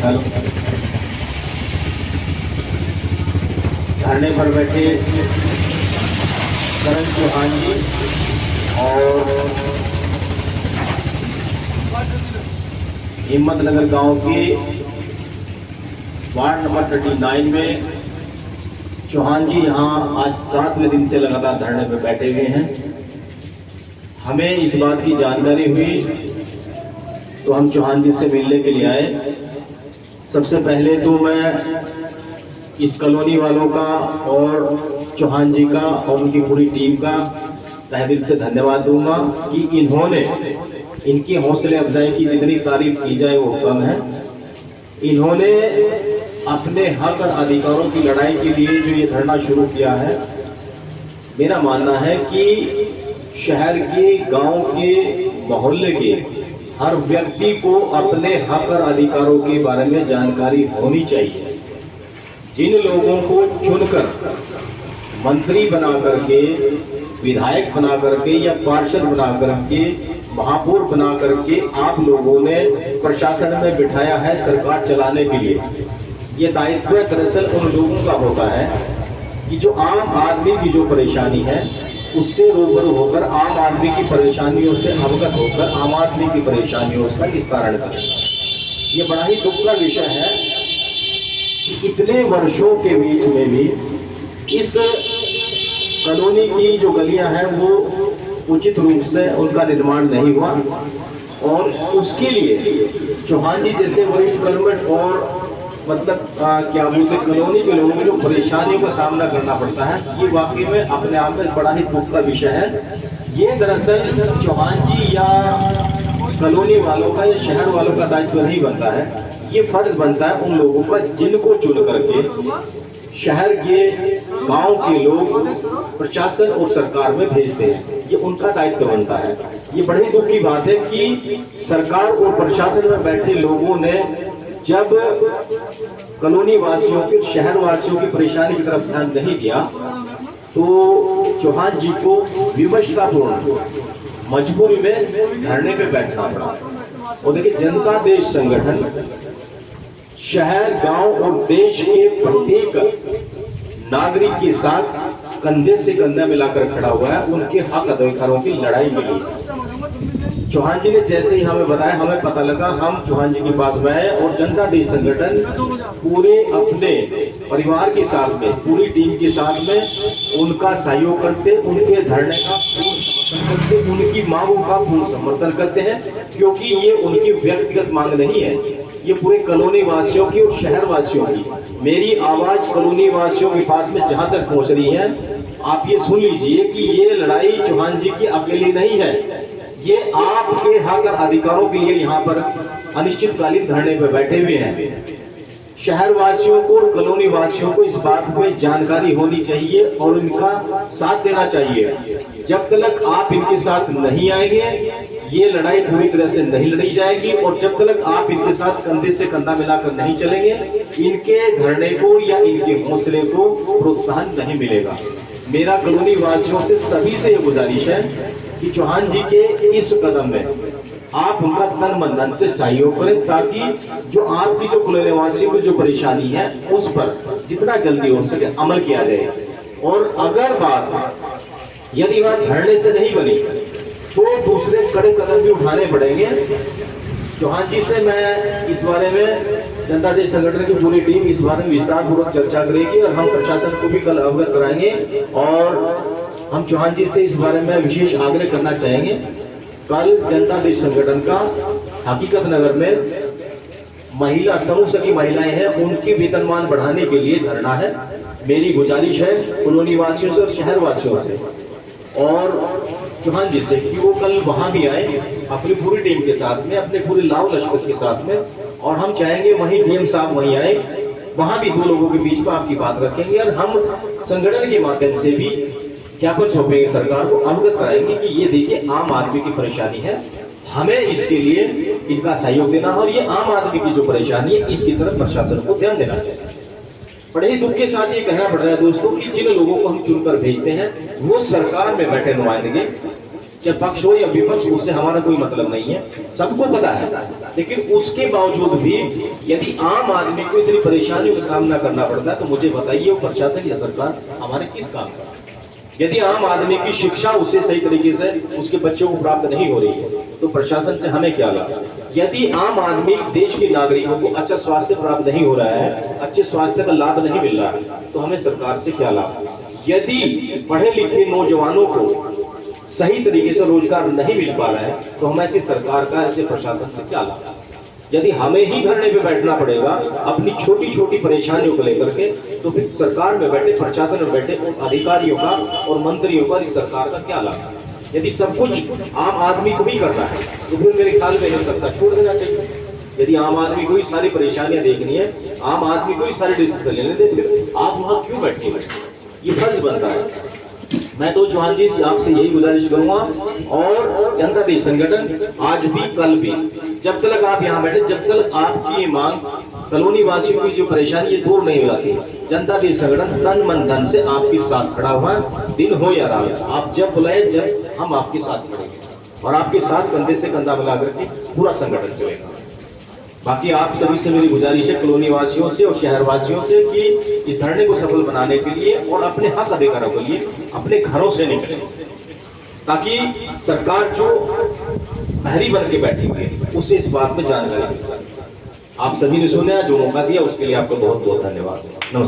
Hello. धरने पर बैठे करण चौहान जी और हिम्मतनगर गांव के वार्ड नंबर 39 में चौहान जी यहाँ आज 7वें दिन से लगातार धरने पर बैठे हुए हैं। हमें इस बात की जानकारी हुई तो हम चौहान जी से मिलने के लिए आए। सबसे पहले तो मैं इस कॉलोनी वालों का और चौहान जी का और उनकी पूरी टीम का तहे दिल से धन्यवाद दूंगा कि इन्होंने इनकी हौसले अफजाई की जितनी तारीफ की जाए वो कम है। इन्होंने अपने हक और अधिकारों की लड़ाई के लिए जो ये धरना शुरू किया है, मेरा मानना है कि शहर के, गांव के, मोहल्ले के हर व्यक्ति को अपने हक और अधिकारों के बारे में जानकारी होनी चाहिए। जिन लोगों को चुनकर मंत्री बना करके, विधायक बना करके या पार्षद बना करके, महापौर बना करके आप लोगों ने प्रशासन में बिठाया है सरकार चलाने के लिए, ये दायित्व दरअसल उन लोगों का होता है कि जो आम आदमी की जो परेशानी है उससे रूबरू होकर, आम आदमी की परेशानियों से अवगत होकर आम आदमी की परेशानियों का निस्तारण करें। ये बड़ा ही दुख का विषय है कि इतने वर्षों के बीच में भी इस कॉलोनी की जो गलियां हैं वो उचित रूप से उनका निर्माण नहीं हुआ और उसके लिए चौहान जी जैसे वरिष्ठ गवर्नमेंट और क्या बोलते कॉलोनी के लोगों को जो परेशानियों का सामना करना पड़ता है, ये वाकई में अपने आप में बड़ा ही दुख का विषय है। ये दरअसल चौहान जी या कॉलोनी वालों का या शहर वालों का दायित्व नहीं बनता है, ये फर्ज बनता है उन लोगों का जिनको चुन करके शहर के, गांव के लोग प्रशासन और सरकार में भेजते हैं। ये उनका दायित्व बनता है। ये बड़ी दुख की बात है कि सरकार और प्रशासन में बैठे लोगों ने जब कॉलोनी वासियों के, शहर वासियों की परेशानी की तरफ ध्यान नहीं दिया तो चौहान जी को विवशतापूर्ण मजबूरी में धरने पे बैठना पड़ा। और देखिए, जनता देश संगठन शहर, गांव और देश के प्रत्येक नागरिक के साथ कंधे से कंधा मिलाकर खड़ा हुआ है उनके हक अधिकारों की लड़ाई के लिए। चौहान जी ने जैसे ही हमें बताया, हमें पता लगा, हम चौहान जी के पास में आए और जनता देश संगठन पूरे अपने परिवार के साथ में, पूरी टीम के साथ में उनका सहयोग करते, उनके धरने का पूर्ण समर्थन करते, उनकी मांगों का पूर्ण समर्थन करते हैं, क्योंकि ये उनकी व्यक्तिगत मांग नहीं है, ये पूरे कॉलोनी वासियों की और शहर वासियों की। मेरी आवाज कॉलोनी वासियों के पास में जहां तक पहुंच रही है, आप ये सुन लीजिए कि ये लड़ाई चौहान जी की अकेली नहीं है, ये आपके हक और अधिकारों के लिए यहाँ पर अनिश्चितकालीन धरने पर बैठे हुए हैं। शहर वासियों को और कॉलोनी वासियों को इस बात में जानकारी होनी चाहिए और इनका साथ देना चाहिए। जब तक आप इनके साथ नहीं आएंगे, ये लड़ाई पूरी तरह से नहीं लड़ी जाएगी और जब तक आप इनके साथ कंधे से कंधा मिलाकर नहीं चलेंगे, इनके धरने को या इनके हौसले को प्रोत्साहन नहीं मिलेगा। मेरा कॉलोनी वासियों से, सभी से ये गुजारिश है कि चौहान जी के इस कदम में आप उनका तन मन धन से सहयोग करें, ताकि जो आपकी जो कॉलोनी वासियों की जो परेशानी है उस पर जितना जल्दी हो सके अमल किया जाए। और अगर यदि बात धरने से नहीं बनी तो दूसरे कड़े कदम भी उठाने पड़ेंगे। चौहान जी से मैं इस बारे में, जनता देश संगठन की पूरी टीम इस बारे में विस्तार पूर्वक चर्चा करेगी और हम प्रशासन को भी कल अवगत कराएंगे। और हम चौहान जी से इस बारे में विशेष आग्रह करना चाहेंगे। कल जनता देश संगठन का हकीकत नगर में महिला समूह की महिलाएं हैं, उनके वेतनमान बढ़ाने के लिए धरना है। मेरी गुजारिश है कॉलोनी वासियों से और शहर वासियों से और चौहान जी से कि वो कल वहां भी आए अपनी पूरी टीम के साथ में, अपने पूरे लाव लश्कर के साथ में। और हम चाहेंगे वहीं डीएम साहब वहीं आए, वहां भी दो लोगों के बीच में आपकी बात रखेंगे और हम संगठन के माध्यम से भी ज्ञापन सौंपेंगे, सरकार को अवगत कराएंगे कि ये देखिए आम आदमी की परेशानी है, हमें इसके लिए इनका सहयोग देना है और ये आम आदमी की जो परेशानी है इसकी तरफ प्रशासन को ध्यान देना चाहिए। बड़े ही दुख के साथ ये कहना पड़ रहा है दोस्तों कि जिन लोगों को हम चुनकर भेजते हैं वो सरकार में बैठे नुमाइंदे, चाहे पक्ष हो या विपक्ष, उससे हमारा कोई मतलब नहीं है, सबको पता है। लेकिन उसके बावजूद भी यदि आम आदमी को इतनी परेशानियों का सामना करना पड़ता है तो मुझे बताइए वो प्रशासन या सरकार हमारे किस काम का। यदि आम आदमी की शिक्षा उसे सही तरीके से उसके बच्चों को प्राप्त नहीं हो रही है तो प्रशासन से हमें क्या लाभ। यदि आम आदमी देश के नागरिकों को अच्छा स्वास्थ्य प्राप्त नहीं हो रहा है, अच्छे स्वास्थ्य का लाभ नहीं मिल रहा है तो हमें सरकार से क्या लाभ। यदि पढ़े लिखे नौजवानों को सही तरीके से रोजगार नहीं मिल पा रहा है तो हम ऐसी सरकार का, ऐसे प्रशासन से क्या लाभ। यदि हमें ही धरने पे बैठना पड़ेगा अपनी छोटी छोटी परेशानियों को लेकर के, तो फिर सरकार में बैठे, प्रशासन में बैठे उन अधिकारियों का और मंत्रियों का, इस सरकार का क्या लाभ। यदि सब कुछ आम आदमी को ही करना है तो फिर मेरे ख्याल में नहीं करता, छोड़ देना चाहिए। यदि आम आदमी को ही सारी परेशानियां देखनी है, आम आदमी को ही सारे डिसीजन लेने देते, आप वहां क्यों बैठे? ये फर्ज बनता है। मैं तो चौहान जी आपसे यही गुजारिश करूंगा, और जनता दल संगठन आज भी कल भी, जब तक आप यहाँ बैठे, जब तक आपकी मांग कॉलोनी वासियों की जो परेशानी है दूर नहीं हो जाती, जनता दल संगठन तन मन धन से आपके साथ खड़ा हुआ, दिन हो या रात। आप जब बुलाए, जब हम आपके साथ खड़ेंगे और आपके साथ कंधे से कंधा मिलाकर के पूरा संगठन चलेगा। बाकी आप सभी से मेरी गुजारिश है, कॉलोनी वासियों से और शहर वासियों से, कि इस धरने को सफल बनाने के लिए और अपने हक अधिकारों के लिए अपने घरों से निकले, ताकि सरकार जो बहरी बन के बैठी हुई है उसे इस बात में जानकारी मिल सके। आप सभी ने सुना, जो मौका दिया उसके लिए आपको बहुत बहुत धन्यवाद। नमस्कार।